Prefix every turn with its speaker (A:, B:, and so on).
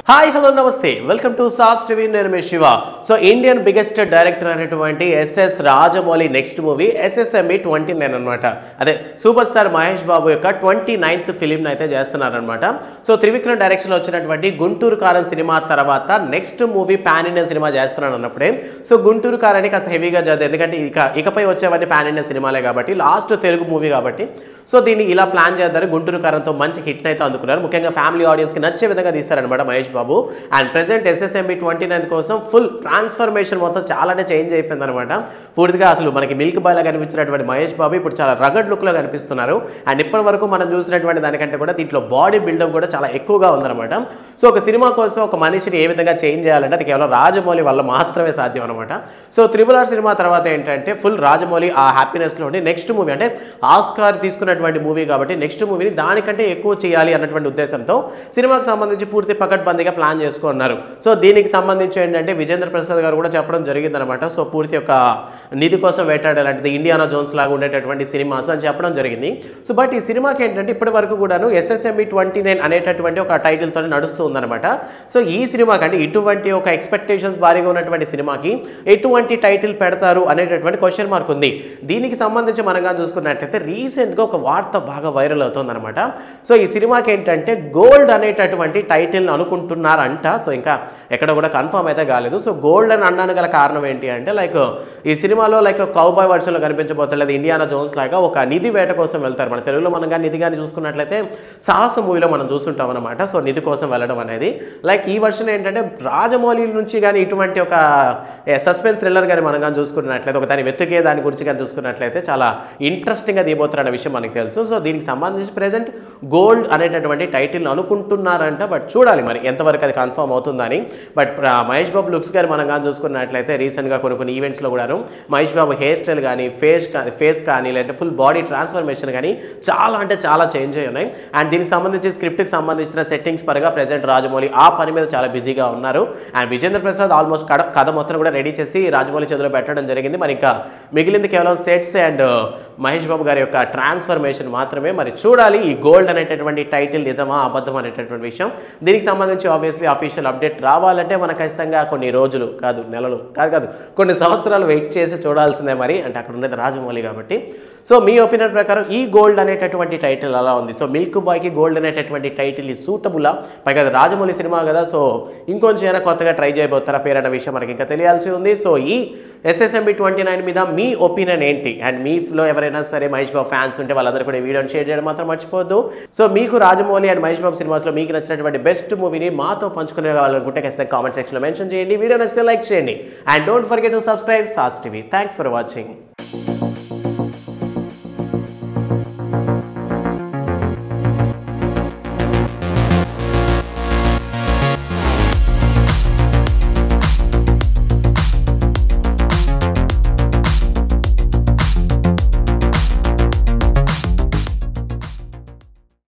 A: Hi hello నమస్తే welcome to సాస్ TV నేను మీ Shiva. So Indian biggest director అనేటువంటి SS Rajamouli next movie SSME 29 అనమాట. అదే సూపర్ స్టార్ మహేష్ బాబు యొక్క 29th ఫిలింని అయితే చేస్తున్నారనమాట. సో త్రివిక్రమ్ డైరెక్షన్లో వచ్చినటువంటి గుంటూరు కారం సినిమా తర్వాత next movie pan Indian cinema చేస్తున్నాను అన్నప్పుడే సో గుంటూరు కారానికి కాస్త హెవీగా చదివి, ఎందుకంటే ఇకపై వచ్చేవన్నీ పాన్ ఇండియన్ సినిమాలే కాబట్టి, లాస్ట్ తెలుగు మూవీ కాబట్టి సో దీన్ని ఇలా ప్లాన్ చేద్దారు. గుంటూరు కారంతో మంచి హిట్ అయితే అందుకున్నారు. ముఖ్యంగా ఫ్యామిలీ ఆడియన్స్కి నచ్చే విధంగా తీస్తారనమాట Mahesh Babu. And present SSME 29 కోసం ఫుల్ ట్రాన్స్ఫర్మేషన్ మొత్తం చాలానే చేంజ్ అయిపోయింది అనమాట. పూర్తిగా అసలు మనకి మిల్క్ బాయ్లా కనిపించినటువంటి మహేష్ బాబు ఇప్పుడు చాలా రగడ్ లుక్లో కనిపిస్తున్నారు. అండ్ ఇప్పటి వరకు మనం చూసినటువంటి దానికంటే కూడా దీంట్లో బాడీ బిల్డప్ కూడా చాలా ఎక్కువగా ఉందన్నమాట. సో ఒక సినిమా కోసం ఒక మనిషిని ఏ విధంగా చేంజ్ చేయాలంటే అది కేవలం రాజమౌళి వల్ల మాత్రమే సాధ్యం అనమాట. సో RRR సినిమా తర్వాత ఏంటంటే ఫుల్ రాజమౌళి ఆ హ్యాపీనెస్లోని నెక్స్ట్ మూవీ అంటే ఆస్కార్ తీసుకున్నటువంటి మూవీ కాబట్టి నెక్స్ట్ మూవీని దానికంటే ఎక్కువ చేయాలి అన్నటువంటి ఉద్దేశంతో సినిమాకి సంబంధించి పూర్తి పకడ్బందీగా ప్లాన్ చేసుకున్నారు. సో దీనికి సంబంధించి ఏంటంటే విజేంద్ర ప్రసాద్ గారు కూడా చెప్పడం జరిగిందనమాట. సో పూర్తి యొక్క నిధి కోసం వేటాడాలంటే ఇండియానా జోన్స్ లాగా ఉండేటటువంటి సినిమాస్ అని చెప్పడం జరిగింది. సో బట్ ఈ సినిమాకి ఏంటంటే ఇప్పటి వరకు కూడాను ఎస్ఎస్ఎంఈ 29 అనేటటువంటి ఒక టైటిల్తో నడుస్తూ ఉందన్నమాట. సో ఈ సినిమాకి అంటే ఇటువంటి ఒక ఎక్స్పెక్టేషన్స్ భారీగా ఉన్నటువంటి సినిమాకి ఎటువంటి టైటిల్ పెడతారు అనేటటువంటి క్వశ్చన్ మార్క్ ఉంది. దీనికి సంబంధించి మనగా చూసుకున్నట్టయితే రీసెంట్గా ఒక వార్త బాగా వైరల్ అవుతుందన్నమాట. సో ఈ సినిమాకి ఏంటంటే గోల్డ్ అనేటటువంటి టైటిల్ని అనుకుంటున్నారంట. సో ఇంకా ఎక్కడ కూడా కన్ఫర్మ్ అయితే కాలేదు. సో గోల్డ్ అని అన్నాను గల కారణం ఏంటి అంటే లైక్ ఈ సినిమాలో లైక్ కౌబాయ్ వర్షన్లో కనిపించబోతుంది, లేదా ఇండియానా జోన్స్ లాగా ఒక నిధి వేట కోసం వెళ్తారు. మన తెలుగులో మనం కానీ నిధి కానీ చూసుకున్నట్లయితే సాహస మూవీలో మనం చూస్తుంటాం అనమాట. సో నిధి కోసం వెళ్ళడం అనేది లైక్ ఈ వర్షన్ ఏంటంటే రాజమౌళి నుంచి కానీ ఇటువంటి ఒక సస్పెన్స్ థ్రిల్లర్ కానీ మనం కానీ చూసుకున్నట్లయితే ఒక దాన్ని వెతికే దాని గురించి కానీ చూసుకున్నట్లయితే చాలా ఇంట్రెస్టింగ్గా దిగిపోతారన్న విషయం మనకు తెలుసు. సో దీనికి సంబంధించి ప్రెసెంట్ గోల్డ్ అనేటటువంటి టైటిల్ని అనుకుంటున్నారంట. బట్ చూడాలి మరి ఎంతవరకు అది కన్ఫర్మ్ అవుతుందని. బట్ మహేష్ బాబు లుక్స్ కానీ మనం కానీ చూసుకున్నట్లయితే రీసెంట్గా కొన్ని ఈవెంట్స్లో కూడాను మహేష్ బాబు హెయిర్ స్టైల్ కానీ ఫేస్ కానీ లేదంటే ఫుల్ బాడీ ట్రాన్స్ఫర్మేషన్ కానీ చాలా అంటే చాలా చేంజ్ అయ్యి ఉన్నాయి. అండ్ దీనికి సంబంధించి స్క్రిప్ట్కి సంబంధించిన సెట్టింగ్స్ పరంగా ప్రెసెంట్ రాజమౌళి ఆ పని మీద చాలా బిజీగా ఉన్నారు. అండ్ విజేంద్ర ప్రసాద్ ఆల్మోస్ట్ కథ మొత్తం కూడా రెడీ చేసి రాజమౌళి చేతిలో పెట్టడం జరిగింది. మరి ఇంకా మిగిలింది కేవలం సెట్స్ అండ్ మహేష్ బాబు గారి యొక్క ట్రాన్స్ఫర్మేషన్ మాత్రమే. మరి చూడాలి ఈ గోల్డ్ అనేటటువంటి టైటిల్ నిజమా అబద్ధం అనేటటువంటి విషయం. దీనికి సంబంధించి ఆబ్వియస్లీ అఫీషియల్ అప్డేట్ రావాలంటే మనకు ఖచ్చితంగా కొన్ని రోజులు కాదు, నెలలు కాదు కొన్ని సంవత్సరాలు వెయిట్ చేసి చూడాల్సిందే. మరి అంటే అక్కడ ఉండేది రాజమౌళి కాబట్టి. సో మీ ఒపీనియన్ ప్రకారం ఈ గోల్డ్ అనేటటువంటి టైటిల్ అలా ఉంది. సో మిల్క్ బాయ్కి గోల్డ్ అనేటటువంటి టైటిల్ ఈ సూటబుల్లా? పైగా రాజమౌళి సినిమా కదా, సో ఇంకొంచెం అయినా కొత్తగా ట్రై చేయబోతారా పేరు అన్న విషయం మనకి ఇంకా తెలియాల్సి ఉంది. సో ఈ ఎస్ఎస్ఎంఈ 29 మీద మీ ఒపీనియన్ ఏంటి? అండ్ మీలో ఎవరైనా సరే మహేష్ బాబు ఫ్యాన్స్ ఉంటే వాళ్ళందరూ కూడా వీడియోని షేర్ చేయడం మాత్రం మర్చిపోద్దు. సో మీకు రాజమౌళి అండ్ మహేష్ బాబు సినిమాస్లో మీకు నచ్చినటువంటి బెస్ట్ మూవీని మాతో పంచుకునే వాళ్ళనుకుంటే ఖచ్చితంగా కామెంట్ సెక్షన్లో మెన్షన్ చేయండి. వీడియో నచ్చితే లైక్ చేయండి. And don't forget to subscribe sauce TV. Thanks for watching.